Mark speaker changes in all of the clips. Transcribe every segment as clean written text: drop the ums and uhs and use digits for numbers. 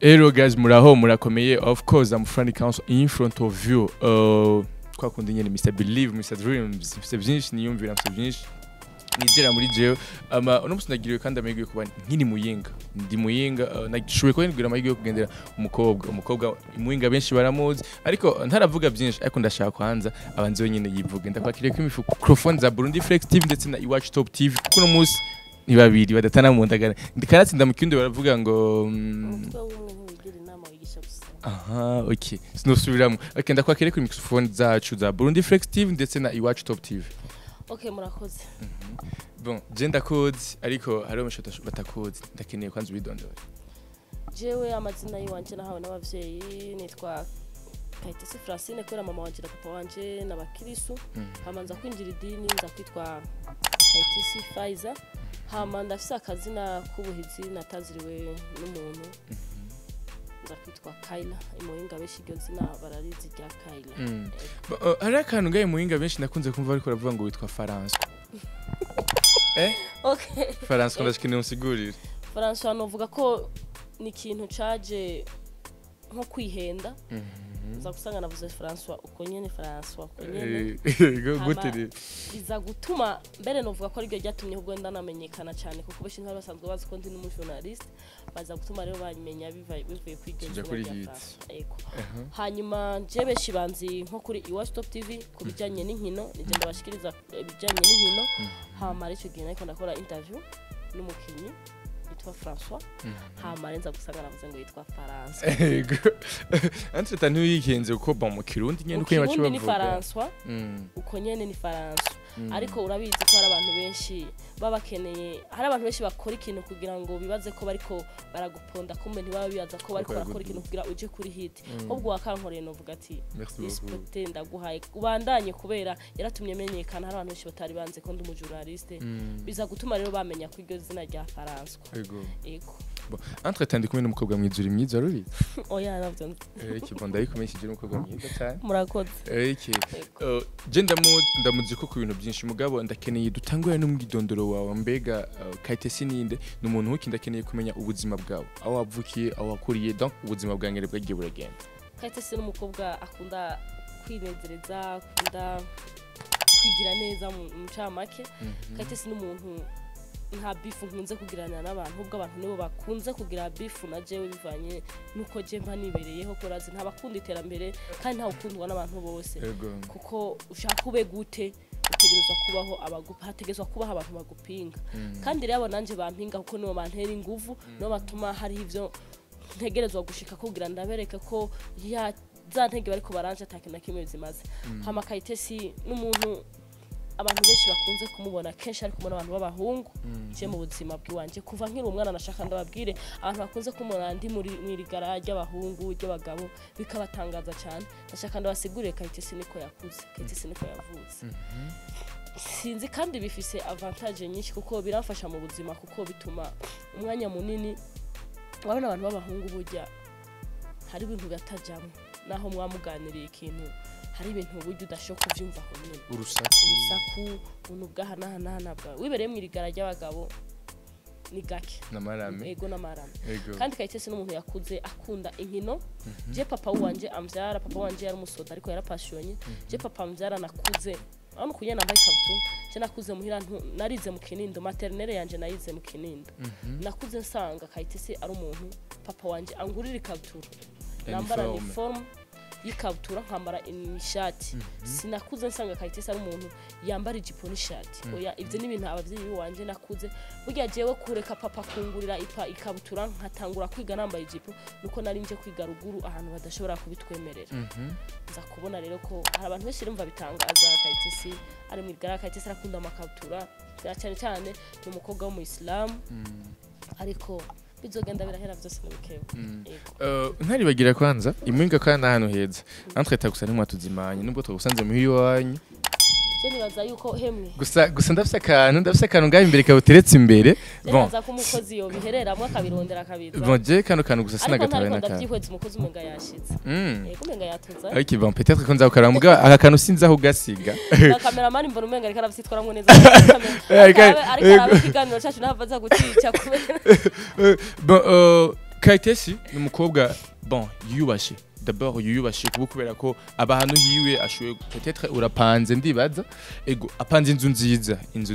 Speaker 1: Hello guys, muraho murakomeye. Of course I'm Frank Council in front of you. Kwa kundi nyene Mr. Believe, Mr. Dreams, Mr. Byinshi niyumvira Mr. Byinshi. Nigera muri jewe. Uno musi nagiriwe kandi amahirwe kuba nkiri muyinga. Ndi muyinga nagishuye ko ngira amahirwe yo kugendera umukobwa muyinga benshi baramuzi ariko ntaravuga byinshi ariko ndashaka kwanza abanzi nyene yivuge. Ndakwakiriye ko microphone za Burundi Flex TV ndetse na Iwacu Top TV. Kuno musi ni babiri badatana mu ndagara. Ndikaratsinda mu kindi baravuga ngo aha, okay. Sinosubiramo. Okay, ndakwakire ku microphone zacu za Burundi Flex TV ndetse na Iwacu Top TV.
Speaker 2: Okay, murakoze.
Speaker 1: Bon, gender codes ariko hari umushoto batakoze. Ndakeneye kwanza ubidondora.
Speaker 2: Jewe amazina yiwanje nahawe n'abavyeyi nitwa Kayitesi Francine kubera mama wanje na papa wanje n'abakirisu. Hamanza kwinjira idini nza kwitwa Kayitesi Faiza. Hama ndafise akazina k'ubuhizi nataziriwe n'umuntu. Nza kwitwa Kaila imuhinga benshi iryo zina bararizi rya Kaila.
Speaker 1: Hari akantu ngaye muhinga benshi nakunze kumva ariko baravuga ngo witwa François.
Speaker 2: Okay.
Speaker 1: François ndashikene usigurire.
Speaker 2: François novuga ko ni ikintu caje nko kwihenda. Nza gusanga navuze François uko nyene François uko nyene.
Speaker 1: Gutire.
Speaker 2: Iza gutuma mbere novuga ko aribyo ryatumye ubwo ndanamenyekana cyane kuko benshi ntibari basanzwe bazi ko ndi n'umujournalist baza gutuma rero banyimenya bivuye kwigenzura yego. Hanyuma je benshi banzi nko kuri Iwacu Top TV kubijanye n'inkino nije ndabashikiriza ibijanye n'inkino hama rero gihe nako ndakora interview n'umukinyi yitwa François hama renza gusanga navuze ngo yitwa France.
Speaker 1: Yego. Entre tanu yikenze uko ba mu Kirundi nyene uko yacu bavuga.
Speaker 2: Ni François. Uko nyene ni François. Ariko urabizi ko hari abantu benshi babakeneye hari abantu benshi bakora ikintu kugira ngo bibaze ko bariko baraguponda kumbe ntibaba bibaza ko bariko barakora ikintu kugira uje kuri hit. Ubwo wakankoreye novuga ati respect ndaguhaye ubandanye kubera yaratumye menyekana hari abantu benshi batari banze ko ndi umujournaliste biza gutuma rero bamenya ko iryo zina rya François. Yego.
Speaker 1: Bon, entre tandi kumwe n'umukobwa mwizuri mwiza rubi.
Speaker 2: Oya navyo.
Speaker 1: Kibonda yikomeshije n'umukobwa mwiza cyane.
Speaker 2: Murakoze.
Speaker 1: Je ndamuzi ko ku bintu byinshi mugabo ndakeneye dutangura no mwidondoro wawe mbega Kayitesi ninde n'umuntu wiki ndakeneye kumenya ubuzima bwawe aho wavukiye aho wakuriye donc ubuzima bwangere bwagiye buragenda.
Speaker 2: Kayitesi n'umukobwa akunda kwinezereza akunda kwigira neza mu camake. Kayitesi n'umuntu nta bifu nkunze kugirana n'abantu ubwo abantu nibo bakunze kugira bifu na jewe bivanye nuko je mba nibereyeho ko razi nta bakunda iterambere kandi nta ukundwa n'abantu bose kuko ushaka ube gute utegerezwa kubaho hategezwa kubaho abantu bagupinga kandi rero nanje bampinga kuko nibo bantera inguvu no batuma hari ivyo ntegerezwa gushika kugira ndabereke ko ya zantege bariko baranje atakina kimwe bizimaze. Hama Kayitesi n'umuntu abantu benshi bakunze kumubona kenshi ari kumubona abantu b'abahungu je mu buzima bw'iwanje kuva nkiri umwana nashaka ndababwire abantu bakunze kumubona ndi muri mwirigara ry'abahungu ry'abagabo bikabatangaza cyane nashaka ndabasigurire Kayitesi niko yakuze Kayitesi niko yavutse. Sinzi kandi bifise avantage nyinshi kuko biramfasha mu buzima kuko bituma umwanya munini wabona abantu b'abahungu burya hari ibintu gatajamo naho mwamuganiriye ikintu hari ibintu buryo udashoka kuvyumva ko nyene urusaku buntu bwahana bwa wibereye mwirigara ry'abagabo ni gake
Speaker 1: namarame
Speaker 2: ego namarame kandi Kayitesi n'umuntu yakuze akunda inkino. Je papa wanje amvyara papa wanje yari umusoda ariko yarapashonye je papa amvyara nakuze ano kuye nambaye kabutu je nakuze muhira narize mu Kinindo maternelle yanje nayize mu Kinindo nakuze nsanga Kayitesi ari umuntu papa wanje angurira ikabutura nambara uniform yikabutura nkambara ishati sinakuze nsanga Kayitesi ari umuntu yambara ijipo n'ishati oya ivyo ni ibintu abavyeyi wanje nakuze burya jewe kureka papa kungurira ikabutura nkatangura kwiga nambaye ijipo nuko nari nje kwiga ruguru ahantu badashobora kubitwemerera. Nza kubona rero ko hari abantu benshi rumva bitangaza Kayitesi ari mwirigara Kayitesi akunda amakabutura cyane cyane n'umukobwa wo mu Islam ariko bizogenda birahera byose n'ubikewe.
Speaker 1: Ntari bagira kwanza imwinga kandi ahantu heza natwe tagusa nimwe tuzimanye nubwo twagusanze mu hiwanyu
Speaker 2: je nibaza yuko hemwe
Speaker 1: gusa ndafise akantu ngaho imbere kabuteretse imbere
Speaker 2: bon nibaza ko umukozi yo bihereramo akabirondera akabiza
Speaker 1: bon je kantu gusa sinagatabaye
Speaker 2: naka ndabyihweze umukozi umenga yashitse yego umenga yatuza
Speaker 1: ariko bon peut-être ko nzakaramuga aka kantu sinzaho gasiga
Speaker 2: cameraman mbona umenga ariko arabisitwaramwe neza ariko arabiganiro cyacu navaza gucica
Speaker 1: bon Kayitesi ni umukobwa bon yiyubashe d'abord yiyubashe kubera ko abantu hiwe ashoye peut-être urapanze ndibaza ego apanze inzu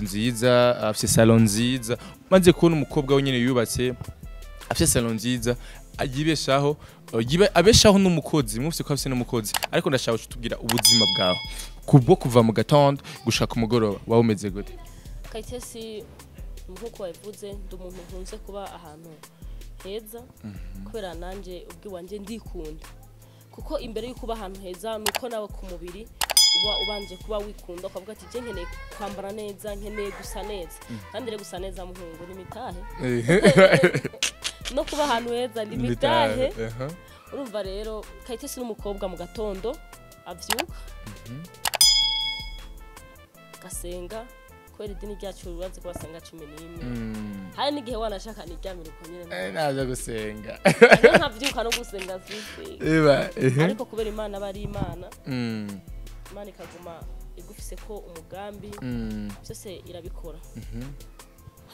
Speaker 1: nziza afite salon nziza maze kubona umukobwa wenyine yubatse afite salon nziza yibeshaho abeshaho n'umukozi mufite ko afite n'umukozi ariko ndashaka kutubwira ubuzima bwawe kubwo kuva mu gatondo gushaka umugoroba wawe umeze gute
Speaker 2: Kayitesi nkuko wavuze ndi umuntu nkunze kuba ahantu heza kubera nanje ubwi wanje ndikunda kuko imbere yuko uba ahantu heza nuko nawe ku mubiri uba ubanje kuba wikunda ukavuga ati je nkeneye kwambara neza nkeneye gusa neza kandi rero gusa neza muhungu ni mitahe no kuba ahantu heza ni mitahe urumva rero Kayitesi n'umukobwa mu gatondo avyuka gasenga kweli dini ryacu rubaze ko basenga 11 hari n'igihe wanashaka niryamira uko nyene
Speaker 1: naje gusenga
Speaker 2: nkavyuka no gusenga sisi ariko kubera Imana bari Imana Imana ikaguma igufise ko umugambi byose irabikora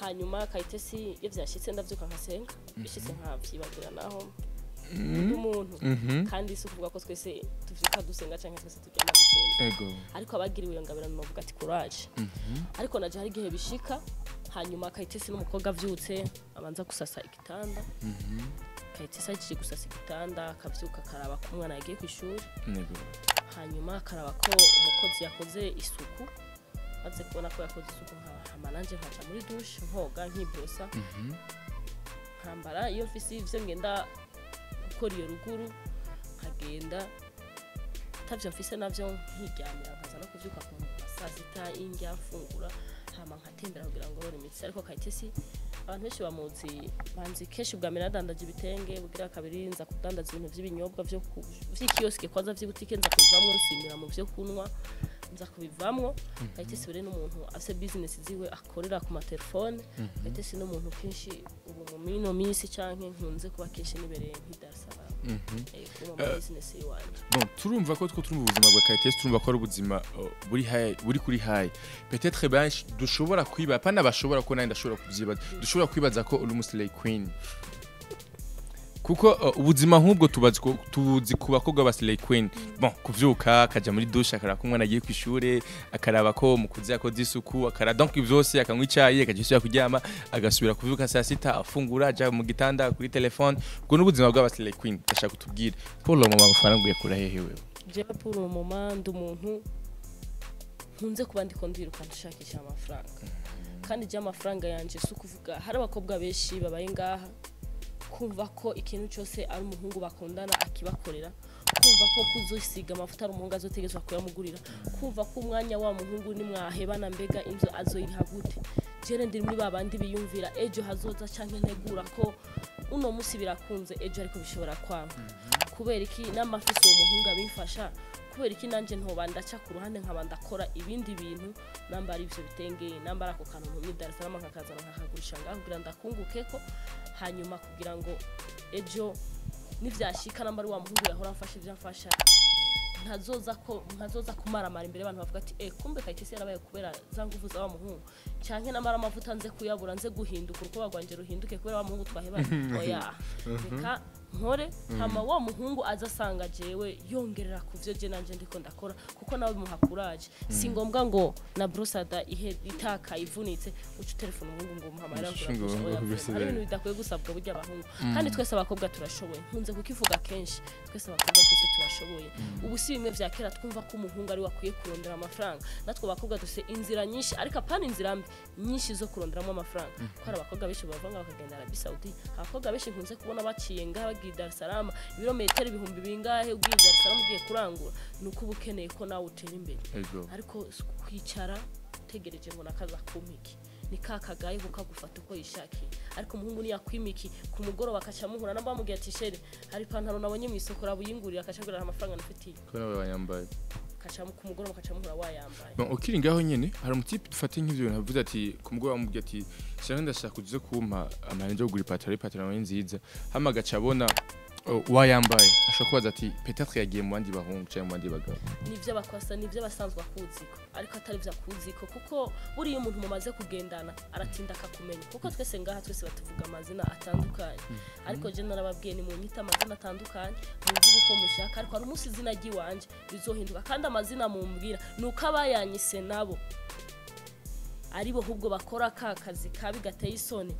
Speaker 2: hanyuma Kayitesi iyo vyashitse ndavyuka nkasenga bishitse nkavyibagira naho umuntu kandi si kuvuga ko twese tuvyuka dusenga canke twese turyama dusenga ariko abagiriwe ngabirano bavuga ati courage ariko naje hari gihe bishika hanyuma Kayitesi n'umukobwa avyutse abanza gusasa igitanda Kayitesi agiye gusasa igitanda akavyuka karaba ko umwana yagiye ku ishuri hanyuma karaba ko umukozi yakoze isuku maze kubona ko yakoze isuku nanje nkaca muri douche nkoga nkibrosa nkambara iyo mfise ivyo ngenda gukora iyo ruguru nkagenda tavyo mfise navyo nkiryamira nkaza no kuvyuka ku saa sita indya mfungura hama nkatembera kugira ngo rore imitsi ariko Kayitesi abantu benshi bamuzi banzi keshi bwa mbere adandaje ibitenge bugira kabiri nza kudandaza ibintu vy'ibinyobwa vyo vy'ikioske kwaza vy'ibutike nza kuvamwo nsimira mu vyo kunwa nza kubivamwo Kayitesi bere n'umuntu afise business ziwe akorera ku matelefone Kayitesi n'umuntu kenshi ubu mu mino minsi canke nkunze kuba kenshi nibereye nk'idasaba business yiwanje
Speaker 1: bon turumva ko turumva ubuzima bwa Kayitesi turumva ko ari ubuzima buri kuri high peut-être benshi dushobora kwiba pana bashobora ko nandi ndashobora kuvyibaza dushobora kwibaza ko uri Slay Queen kuko ubuzima nk'ubwo tubuzi ku bakobwa ba Slay Queen bon kuvyuka akaja muri douche akaraba ko umwana agiye ku ishure akaraba ko mukuzi yakoze isuku akara donc byose akanywa icyayi akajisubira kuryama agasubira kuvyuka saa sita afungura aja mu gitanda kuri telefone ubwo n'ubuzima bwa Slay Queen ndashaka kutubwira Paul mama amafaranga ugiye kura hehe wewe
Speaker 2: je Paul mama ndi umuntu nkunze kuba ndiko ndiruka ndashakisha amafaranga kandi je amafaranga yanje sukuvuga hari abakobwa benshi babaye ngaha kumva ko ikintu cyose ari umuhungu bakundana akibakorera kumva ko kuzosiga amafuta umuhungu azotegezwa kuyamugurira kumva ko umwanya wa muhungu ni mwahebana mbega inzo azoyiha gute jene ndiri muri babandi biyumvira ejo hazoza canke ntegura ko uno musi birakunze ejo ariko bishobora kwanga kubera iki n'amafisi uwo muhungu abimfasha kubera iki nanje ntoba ndaca ku ruhande nkaba ndakora ibindi bintu nambara ivyo bitenge nambara ako kantu mu Dar es Salaam nkakazana nkakagurisha ngaho kugira ndakunguke ko hanyuma kugira ngo ejo nivyashika nambara wa muhungu yahora amfasha ivyo amfasha ntazoza kumaramara imbere abantu bavuga ati kumbe Kayitesi yarabaye kubera za nguvu za wa muhungu canke namara amavuta nze kuyabura nze guhinduka uko bagwanje ruhinduke kubera wa muhungu twahebana oya reka nkore hama wa muhungu azasanga jewe yongerera kuvyo je nanje ndiko ndakora kuko nawe muhakuraje si ngombwa ngo na brosada itaka ivunitse ucu telefone umuhungu ngo muhamara ngura ibintu bidakwiye gusabwa burya abahungu kandi twese abakobwa turashoboye nkunze kukivuga kenshi twese abakobwa twese turashoboye ubu si bimwe vya kera twumva ko umuhungu ari wakwiye kurondera amafaranga natwe abakobwa duse inzira nyinshi ariko apana inzira nyinshi zo kuronderamo amafaranga ko hari abakobwa benshi bavanga bakagenda Arabie Saoudite abakobwa benshi nkunze kubona baciye ngaha Dar es Salaam ibirometero ibihumbi bingahe ugiye Dar es Salaam ugiye kurangura nuko ubukeneye ko nawe utera imbere ariko kwicara tegereje ngo nakaza kumiki ni kakagaye ko kagufata uko yishakiye ariko umuhungu ni yakwimiki ku mugoroba akacamuhura namba mugiye ati shere hari pantaro nabonye mu isoko rabuyingurira akacagura amafaranga nafitiye
Speaker 1: ko nawe wayambaye
Speaker 2: kacamu ku mugoroba kacamuhura wayambaye
Speaker 1: bon ukiri ngaho nyene hari umutipe dufate nk'ivyo navuze ati ku mugoroba mugiye ati shere ndashaka kuze kumpa amanje yo kugura ipataro nziza hama gacabona wayambaye ashobora kubaza ati peut-être yagiye mu bandi bahungu cyangwa mu bandi bagabo
Speaker 2: nivyo bakwasa nivyo basanzwe akuziko ariko atari vyo akuziko kuko buriya umuntu mumaze kugendana aratinda akakumenya kuko twese ngaha twese batuvuga amazina atandukanye ariko je narababwiye ni mu nyita amazina atandukanye muvuga uko mushaka ariko ari umunsi izina ry'iwanje bizohinduka kandi amazina mumbwira nuko abayanyise nabo aribo hubwo bakora kazi kabi gateye isoni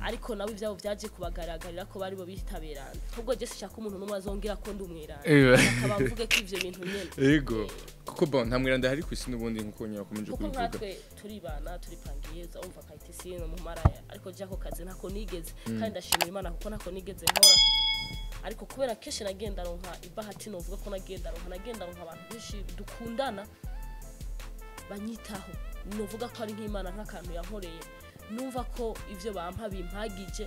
Speaker 2: ariko nabo ivyabo vyaje kubagaragarira ko bari bo bitaberana hubwo je sishaka umuntu numwe azongera ko ndumwirana akabavuge ko ivyo bintu nyene
Speaker 1: yego kuko bon nta mwiranda hari kwisi nubundi nkuko nyaka kumenje kubivuga
Speaker 2: kuko natwe turibana turipangiye za umva kayitisi no mu maraya ariko je ako kazi ntako nigeze kandi ndashimira Imana kuko ntako nigeze nkora ariko kubera keshe nagenda ronka ibahati novuga ko nagenda ronka abantu benshi dukundana banyitaho nuvuga ko ari nk'Imana nk'akantu yankoreye numva ko ivyo bampa bimpagije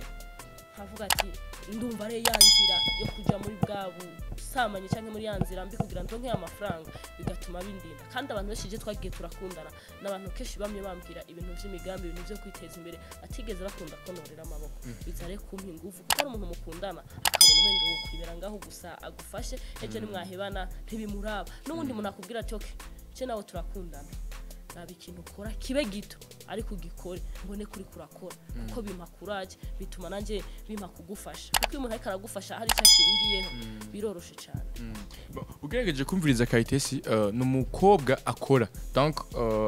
Speaker 2: havuga ati ndumva ari yanzira yo kuja muri bwabu samanye canke muri yanzira mbi kugira ndonke amafaranga bigatuma bindinda kandi abantu benshi je twagiye turakundana n'abantu keshi bamye bambwira ibintu vy'imigambi ibintu vyo kwiteza imbere atigeze bakunda ko norera amaboko bizare kumpa ingufu kuko ari umuntu mukundana akabona umenge wo kwibera ngaho gusa agufashe ejo ni mwahebana ntibimuraba n'ubundi umuntu akubwira ati okay je nawe turakundana nabi ikintu ukora kibe gito ariko ugikore mbone kuri kurakora kuko bimpa courage bituma nanje bimpa kugufasha kuko umuntu ariko aragufasha hari cyashingiyeho biroroshe cyane
Speaker 1: ugerageje kumviriza Kayitesi n'umukobwa akora donc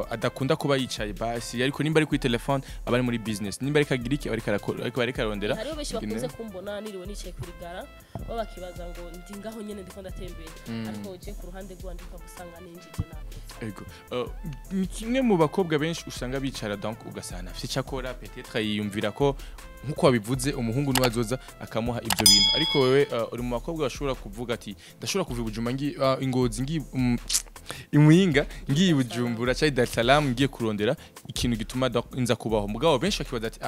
Speaker 1: adakunda kuba yicaye basi ariko nimba ari kuri telefone abari muri business nimba ari kagira iki ariko bari karondera
Speaker 2: hariho benshi bakunze kumbona niriwe nicaye kuri gara baba kibaza ngo ndi ngaho nyene ndiko ndatembera ariko je ku ruhande rwandika gusanga ninjije nako
Speaker 1: ego kimwe mu bakobwa benshi usanga bicara donc ugasana afite cyakora peut-être yiyumvira ko nkuko wabivuze umuhungu niwe azoza akamuha ibyo bintu ariko wewe uri mu bakobwa bashobora kuvuga ati ndashobora kuva Bujumbura ngi ingozi ngi imuyinga ngi Bujumbura cyai Dar es Salaam ngiye kurondera ikintu gituma inza kubaho mugabo benshi bakibaza ati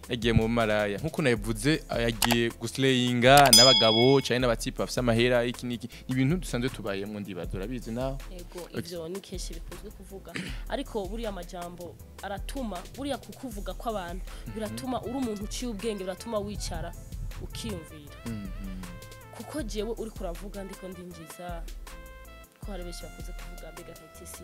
Speaker 1: yagiye mu maraya nkuko nabivuze yagiye guslayinga n'abagabo cyane n'abatipe bafite amahera iki niki ibintu dusanzwe tubayemo ndibaza urabizi nawe
Speaker 2: yego ivyo ni keshi bikunzwe kuvuga ariko buriya amajambo aratuma buriya kukuvuga kw'abantu biratuma uri umuntu uciye ubwenge biratuma wicara ukiyumvira kuko jewe uri kuravuga ndiko ndinjiza ko hari benshi bakunze kuvuga mbega Kayitesi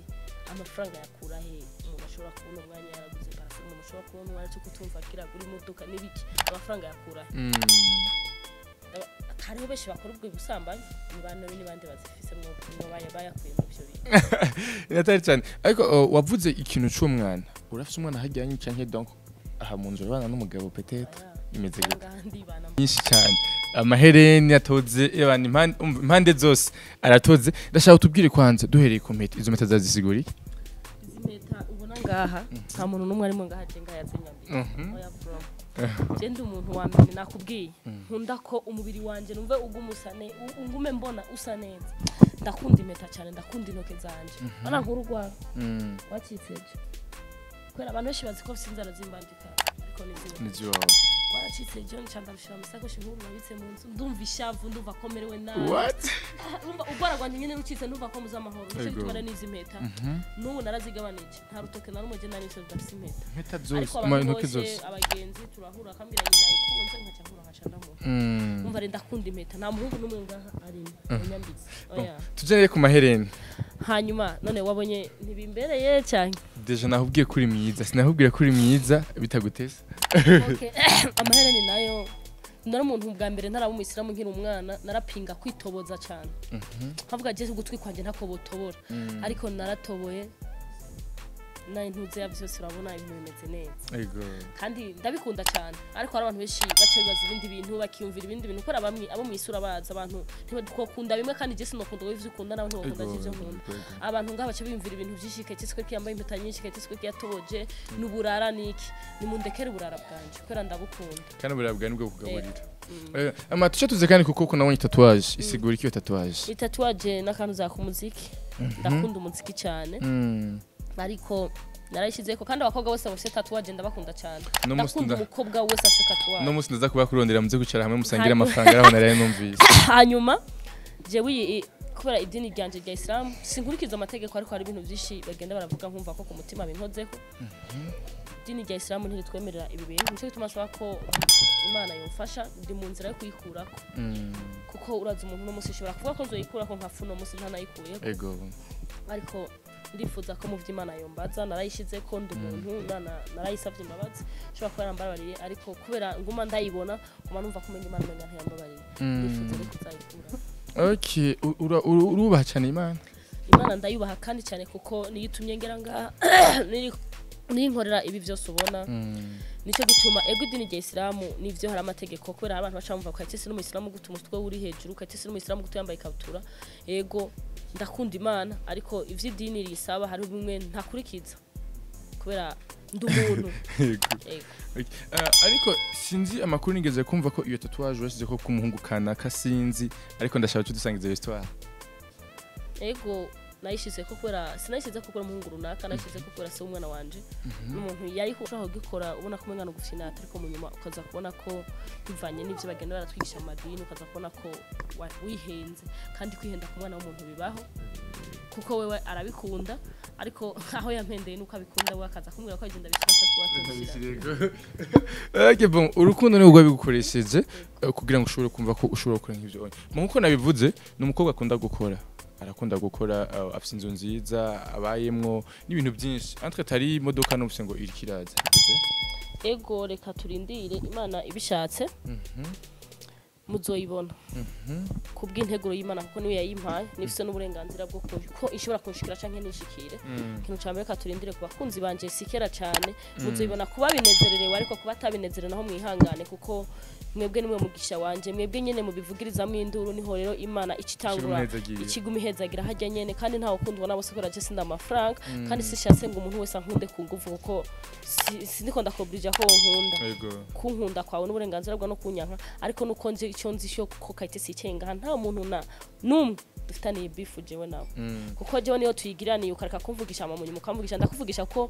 Speaker 2: amafaranga yakura he umuntu ashobora kubona umwanya yaraguze parafume umuntu ashobora kubona umwanya cyo kutumva kira kuri modoka n'ibiki amafaranga yakura he hariho benshi bakora ubwo busambanyi ni bande bazifise mu bayakuye mu byo bintu
Speaker 1: natari cyane ariko wavuze ikintu cy'umwana urafite umwana hajyanye cyane donc aha mu nzu bana n'umugabo peut-être imeze nyinshi cyane amahereni atoze abantu impande zose aratoze ndashaka utubwire kwanza duhereye ku mpeta izo mpeta zazisigura iki
Speaker 2: izi mpeta ubona ngaha nta muntu numwe arimo ngaha je ngayazinyambi oya bro je ndi umuntu wa mbere nakubwiye nkunda ko umubiri wanje numve ugumusane ungume mbona usa neza ndakunda impeta cyane ndakunda intoke zanje bana nkurugwa wacitseje kwera abantu benshi baziko sinzara zimbandika ariko
Speaker 1: nizyo
Speaker 2: waracitse John chandabishira musakoshi nkuru nabitse mu nzu ndumva ishavu ndumva komerewe nabi
Speaker 1: what
Speaker 2: ubwara rwanje nyene rucitse ndumva ko muza amahoro cyo tubara nizi impeta n'ubu narazigabanije nta rutoke na rumwe je nari nso dafise impeta
Speaker 1: zose intoke zose
Speaker 2: abagenzi turahura akambira nyina ikunze nkaca nkura nkashanda mu umva renda kunda impeta nta muhungu n'umwe ngaha ari nyambitse oya
Speaker 1: tujeneye ku mahereni
Speaker 2: hanyuma none wabonye ntibimbereye cyane
Speaker 1: deja nahubwiye kuri myiza sinahubwiye kuri myiza bitaguteza
Speaker 2: okay amahereni nayo nari umuntu bwa mbere ntaraba umuyisilamu nkiri umwana narapinga kwitoboza cyane nkavuga je gutwi kwanje ntakobotobora ariko naratoboye nayo ntuze yavyose urabona ibintu bimeze neza kandi ndabikunda cyane ariko hari abantu benshi baca bibaza ibindi bintu bakiyumvira ibindi bintu kora bamwe abo mwisura baza abantu ntibadukunda bimwe kandi je sinokunda wivyo ukunda nawe ntibakunda ivyo nkunda abantu ngaha baca biyumvira ibintu byinshi Kayitesi ko yambaye impeta nyinshi Kayitesi ko yatoboje n'uburara niki nimundekere uburara bwanje kwera ndabukunda
Speaker 1: kandi uburara bwa nibwo kugaburira ama tuce tuze kandi kuko nabonye tatouage isigura iki tatouage
Speaker 2: tatouage nakantu za ku muziki ndakunda umuziki cyane ariko narayishizeko kandi abakobwa bose bafite tatouage ndabakunda cyane ndakunda umukobwa wese afite tatouage
Speaker 1: no musi ndaza kuba kurondera muze gucara hamwe musangira amafaranga arabona rero numvise
Speaker 2: hanyuma jewe kubera idini ryanje rya Islam sinkurikiza amategeko ariko hari ibintu byinshi bagenda baravuga nkumva ko ku mutima binkozeho idini rya Islam ntiritwemerera ibi bintu nico gituma ashobora ko Imana yomfasha ndi mu nzira yo kuyikurako kuko uraza umuntu no musi ishobora kuvuga ko nzoyikurako nkafu no musi ntanayikuye
Speaker 1: ego
Speaker 2: ariko ndifuza ko mu vy'Imana yombaza narayishize ko ndi umuntu narayisavye imbabazi shobora kuba yambabariye ariko kubera nguma ndayibona nguma numva ko menga Imana menga ntiyambabariye ndifuza ko kuzayikura
Speaker 1: okay urubaha cyane Imana
Speaker 2: ndayubaha kandi cyane kuko niyo itumye ngera ngaha ninkorera ibi byose ubona nico gituma ego idini rya Islam nivyo hari amategeko kubera abantu bacamva ko ati no mu Islam gutuma utwe uri hejuru ko ati no mu Islam gutuyambaye ikabutura ego ndakunda Imana ariko ivyo idini risaba hari bimwe ntakurikiza kubera ndumuntu
Speaker 1: ariko sinzi amakuru nigeze kumva ko iyo tatouage wasize ko kumuhungu kanaka sinzi ariko ndashaka tudusangiza histoire
Speaker 2: ego nayishize ko kubera sinayishize ko kubera umuhungu runaka nayishize ko kubera se umwana wanje n'umuntu yari ushaka gukora ubona ko umwana gufina ariko mu nyuma ukaza kubona ko bivanye n'ivyo bagenda baratwigisha mu madini ukaza kubona ko wihenze kandi kwihenda ku mwana w'umuntu bibaho kuko wewe arabikunda ariko aho yampendeye nuko abikunda we akaza kumbwira ko agenda bishaka
Speaker 1: kuba okay bon urukundo ni ubwo bigukoresheje kugira ngo ushobore kumva ko ushobora gukora nk'ivyo nkuko nabivuze ni umukobwa akunda gukora arakunda gukora afite inzu nziza abayemwo n'ibintu byinshi entre tari imodoka no ngo irikiraza
Speaker 2: ego reka turindire Imana ibishatse muzoyibona kubw'integuro y'Imana kuko niwe yayimpaye nifise n'uburenganzira bwo ko ishobora kunshikira canke nishikire kintu cyambere ka turindire ku bakunzi banje sikera cyane muzoyibona kuba binezererewe ariko kuba tabinezerere naho mwihangane kuko mwebwe nimwe mugisha wanje mwebwe nyene mubivugirizamo induru niho rero Imana icitangura ikigumi hezagira hajya nyene kandi ntawo kundwa nabo sekora je sinda amafaranga kandi sishatse ngo umuntu wese ankunde ku nguvu kuko sindiko ndakobrija ko nkunda kunkunda kwawe n'uburenganzira bwa no kunyanka ariko nuko nzi icyo nzi cyo ko kayitesi icenga nta muntu numwe dufitaniye beef jewe nawe kuko jewe niyo tuyigiraniye ukareka kumvugisha mu nyuma ukamvugisha ndakuvugisha ko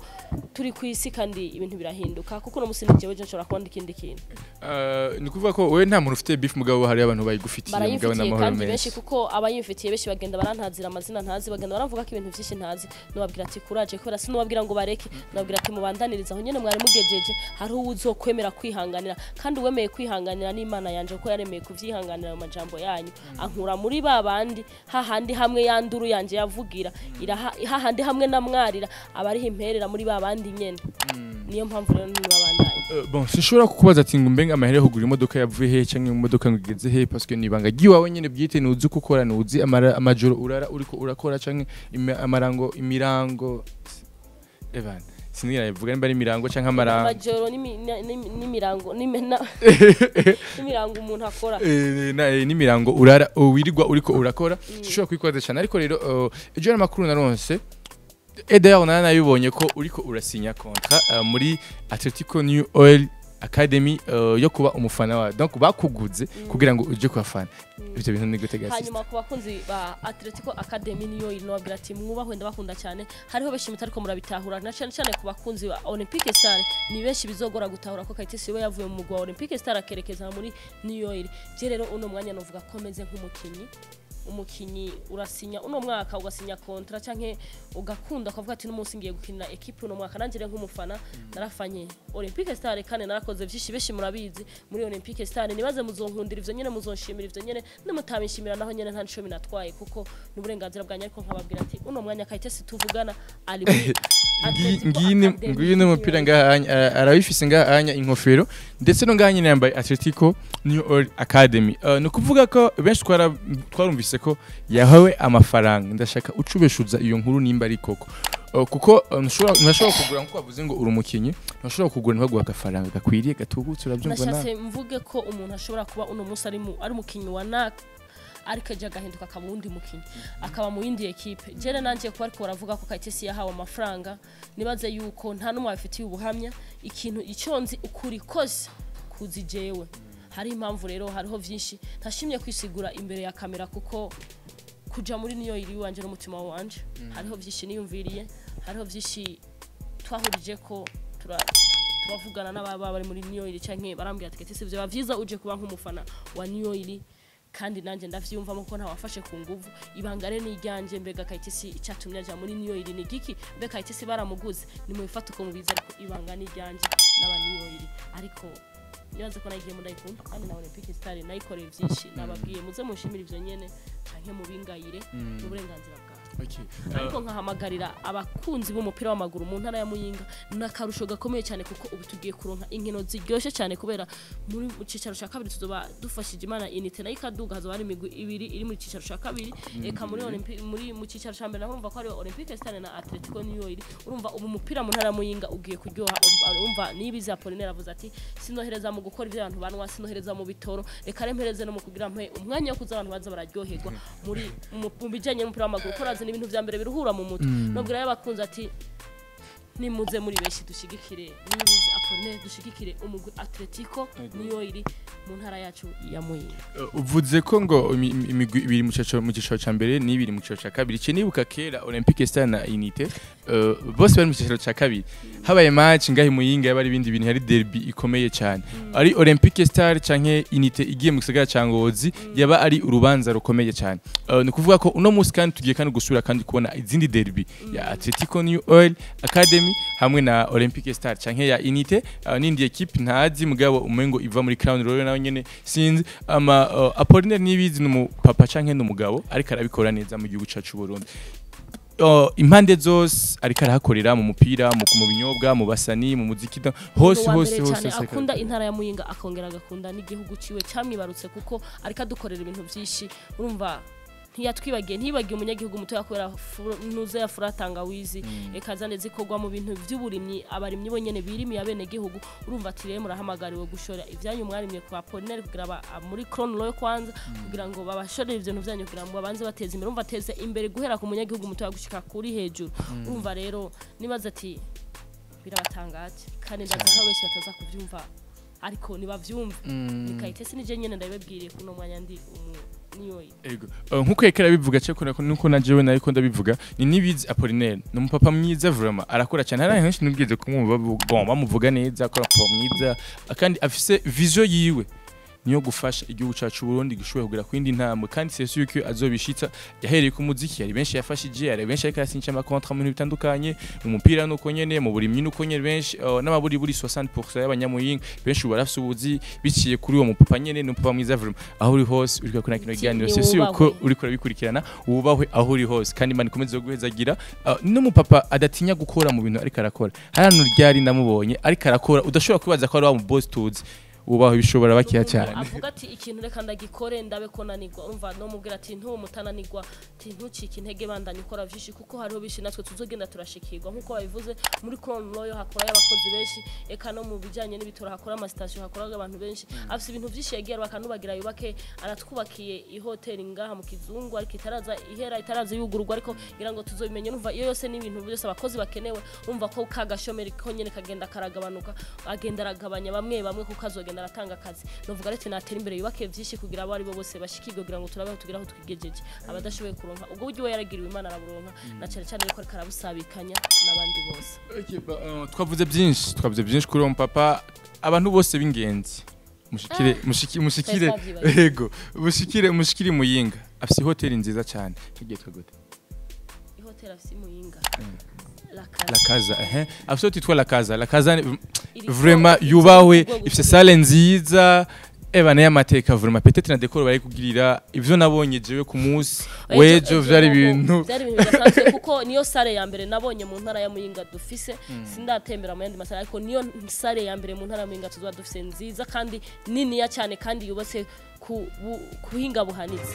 Speaker 2: turi ku isi kandi ibintu birahinduka kuko no musindi jewe je nshobora kubona ikindi kintu
Speaker 1: ni kuvuga ko wewe nta muntu ufite beef mugabo hari abantu bayigufitiye mugabo n'amahoro menshi
Speaker 2: benshi kuko abayimfitiye benshi bagenda barantazira amazina ntazi bagenda baravuga ko ibintu byinshi ntazi nubabwira ati courage kubera si nubabwira ngo bareke nubabwira ati mubandaniriza aho nyene mwari mugejeje hari uzokwemera kwihanganira kandi wemeye kwihanganira n'Imana yanje ko yaremeye kuvyihanganira mu majambo yanyu ankura muri babandi hahandi hamwe yanduru yanje yavugira hahandi hamwe namwarira abari imperera muri babandi nyene niyo mpamvu rero nibabandanye
Speaker 1: bon sishobora kukubaza ati ngo mbenga amahere hugura imodoka yavuye he canke imodoka ngigeze he parce que nibanga giwawe nyene bwite nuzi gukora nuzi amajoro urara uriko urakora canke imirango Evan sinira bivuga nimba ari imirango canke amarango
Speaker 2: amajoro n'imirango n'imirango umuntu akora
Speaker 1: n'imirango urara wirirwa uriko urakora sishobora kwikwaza cyane ariko rero ejo amakuru naronse d'ailleurs nayibonye ko uriko urasinya contrat muri Atletico New Oil Academy yo kuba umufana wa donc bakuguze kugira ngo uje kubafana ibyo bintu ni gute gasi
Speaker 2: hanyuma ku bakunzi ba Atletico Academy niyo inobwira ati mwubahwe ndabakunda cyane hariho benshi mutariko murabitahura na cyane ku bakunzi ba Olympique Star ni benshi bizogora gutahura ko Kayitesi we yavuye mu mugwa Olympique Star akerekeza muri New Oil je rero uno mwanya novuga ko meze umukinyi urasinya uno mwaka ugasinya kontra canke ugakunda kuvuga ati n'umunsi ngiye gukinira equipe uno mwaka nanjye nk'umufana narafanye Olympique Star kandi narakoze byinshi beshi murabizi muri Olympique Star nibaze muzonkundira ivyo nyene muzonshimira ivyo nyene n'umutabishimira naho nyene nta nshomi natwaye kuko n'uburenganzira bwanye ariko nkababwira ati uno mwanya Kayitesi tuvugana ari
Speaker 1: ngine umupira ngahanya arabifise ngahanya inkofero ndetse no ngahanya yambaye Atletico New Oil Academy no kuvuga ko benshi twarumvise ko yahawe amafaranga ndashaka ucubeshuza iyo nkuru nimba ari koko kuko nashobora kugura nko bavuze ngo uri umukinyi nashobora kugura ntibaguha agafaranga gakwiriye gatubutse urabyumva
Speaker 2: nashatse mvuge ko umuntu ashobora kuba uno munsi ari umukinyi wa NAC ariko aje agahinduka akaba undi mukinyi akaba mu yindi equipe jere nanje ko ariko baravuga ko Kayitesi yahawe amafaranga nibaze yuko nta numwe afitiye ubuhamya ikintu iconzi ukuri kose kuzijewe hari impamvu rero hariho vyinshi ntashimye kwisigura imbere ya kamera kuko kuja muri niyo iri wanje n'umutima wanje hariho vyinshi niyumviriye hariho vyinshi twahurije ko turavugana n'ababa bari muri niyo iri canke barambwira ati Kayitesi byo bavyiza uje kuba nk'umufana wa niyo iri kandi nanje ndavyumvamo ko ntawafashe ku nguvu ibanga rero n'iryanje mbega Kayitesi icatumye aja muri New York ni giki mbega Kayitesi baramuguze ni mu bifata uko mubiza ariko ibanga n'iryanje n'aba New York ariko yaze ko nagiye mudayikunda kandi na Olympic Star nayikoreye byinshi nababwiye muze mushimira ivyo nyene canke mubingayire n'uburenganzira bwa ariko nkahamagarira abakunzi b'umupira w'amaguru mu ntara ya Muyinga nakarusho gakomeye cyane kuko ubu tugiye kuronka inkino ziryoshe cyane kubera muri cicaro ca kabiri tuzoba dufashije Imana Unite na ikaduga hazo bari imigwi ibiri iri muri cicaro ca kabiri eka muri mu cicaro ca mbere urumva ko ari Olympic Star na Atletico New York urumva ubu umupira mu ntara ya Muyinga ugiye kuryoha urumva nibiza Apollinaire avuze ati sinohereza mu gukora ivyo abantu banwa sinohereza mu bitoro reka rempereze no mu kugira mpe umwanya wo kuza abantu baza bararyoherwa muri mu bijanye n'umupira w'amaguru ko n'ibintu vya mbere biruhura mu mutwe nobwira y'abakunze ati nimuze muri beshi dushigikire nibizi Apollinaire dushigikire umugwi Atletico niyo iri mu ntara yacu ya Muyinga
Speaker 1: uvuze ko ngo imigwi ibiri mu cicaro ca mbere n'ibiri mu cicaro ca kabiri cye nibuka kera Olympic Star na Unite bose bari mu cicaro ca kabiri habaye match ngahi Muyinga yabari ibindi bintu hari derby ikomeye cyane ari Olympic Star canke Unite igiye mu gisagara ca Ngozi yaba ari urubanza rukomeye cyane ni kuvuga ko uno musi kandi tugiye kandi gusura kandi kubona izindi derby ya Atletico New Oil Academy hamwe na Olympic Star canke ya Unite n'indi equipe ntazi mugabo umengo iva muri Crown Royal nawe nyene sinzi Apollinaire nibizi n'umupapa canke n'umugabo ariko arabikora neza mu gihugu cacu Burundi impande zose ariko arahakorera mu mupira mu binyobwa mu basani mu muziki hose
Speaker 2: akunda intara ya Muyinga akongera agakunda n'igihugu ciwe cyamwibarutse kuko ariko adukorera ibintu byinshi urumva ntibagiye umunyagihugu muto yakorera nuze ya furatanga wizi ekazane zikorwa mu bintu by'uburimyi abarimyi bonyene birimi yabene gihugu urumva ati rero murahamagariwe gushora ivyanyu mwarimye kwa Apollinaire kugira muri Crown Royal kwanza kugira ngo babashorere ivyo vyanyu kugira ngo babanze bateze imbere urumva ateze imbere guhera ku munyagihugu muto yagushika kuri hejuru urumva rero nibaza ati birabatangaje kandi ndazaho benshi bataza kuvyumva ariko nibavyumva ni Kayitesi nije nyene ndabibwiriye kuno mwanya ndi
Speaker 1: ego nkuko yekera bivuga cyo nuko najewe nariko ndabivuga ni nibizi Apollinaire no mupapa mwiza vraiment arakora cyane hari henshi nubwize kumwumva bamuvuga neza akora papa mwiza kandi afise vision yiwe niyo gufasha igihugu cacu Burundi gishoboye kugira kwindi ntambwe kandi c'est sûr que azobishitsa yahereye ku muziki yari benshi yafashije yari benshi ariko yasinye ama contrat mu bitandukanye mu mupira nuko nyene mu burimyi nuko nyene benshi n'ababuri buri 60% y'abanyamuyinga benshi barafise ubuzi biciye kuri uwo mupapa nyene no papa mwiza vraiment aho uri hose uri kuna kino kiganiro c'est sûr ko uri kurabikurikirana ubahwe aho uri hose kandi Imana ikomeze guhezagira no mupapa adatinya gukora mu bintu ariko arakora hano ryari ndamubonye ariko arakora udashobora kwibaza ko ari wa mu boss tuzi ubaho bishobora bakiya cyane
Speaker 2: avuga ati ikintu reka ndagikore ndabe ko nanirwa umva no mubwira ati mutananirwa ati ntucike intege bandanye ukora vyinshi kuko hariho bishi natwe tuzogenda turashikirwa nkuko babivuze muri Crown Royal hakora y'abakozi benshi eka no mu bijanye n'ibitora hakora ama station hakora abantu benshi afise ibintu vyinshi yagiye bakanubagira yubake aratwubakiye ihoteli ngaha mu Kizungu ariko itaraza yugururwa ariko ngira ngo tuzobimenye numva iyo yose n'ibintu byose abakozi bakenewe umva ko kagashomeri ko nyene kagenda karagabanuka agenda aragabanya bamwe kuko azogenda aratanga akazi novuga rete natera imbere yubake vyinshi kugira abo ari bo bose bashikirwe kugira ngo turabaho tugira aho twigejeje abadashoboye kuronka ubwo buryo yaragiriwe Imana araburonka na cyane cyane yuko karabusabikanya n'abandi bose
Speaker 1: twavuze byinshi kuri uwo papa abantu bose b'ingenzi mushikire yego mushikire Muyinga afise hoteli nziza cyane kigitwa gute
Speaker 2: hoteli afise Muyinga
Speaker 1: La Casa absolument toi La Casa vraiment yubawe ifise salle nziza eba naye amateka vraiment peut-être na décor bari kugirira ivyo nabonye jewe ku munsi wejo vyari ibintu
Speaker 2: bidasanzwe kuko niyo salle ya mbere nabonye mu ntara ya Muyinga dufise sindatembera mu yandi masale ariko niyo salle ya mbere mu ntara ya Muyinga tuzwa dufise nziza kandi nini ya cyane kandi yubatse ku buhinga buhanitse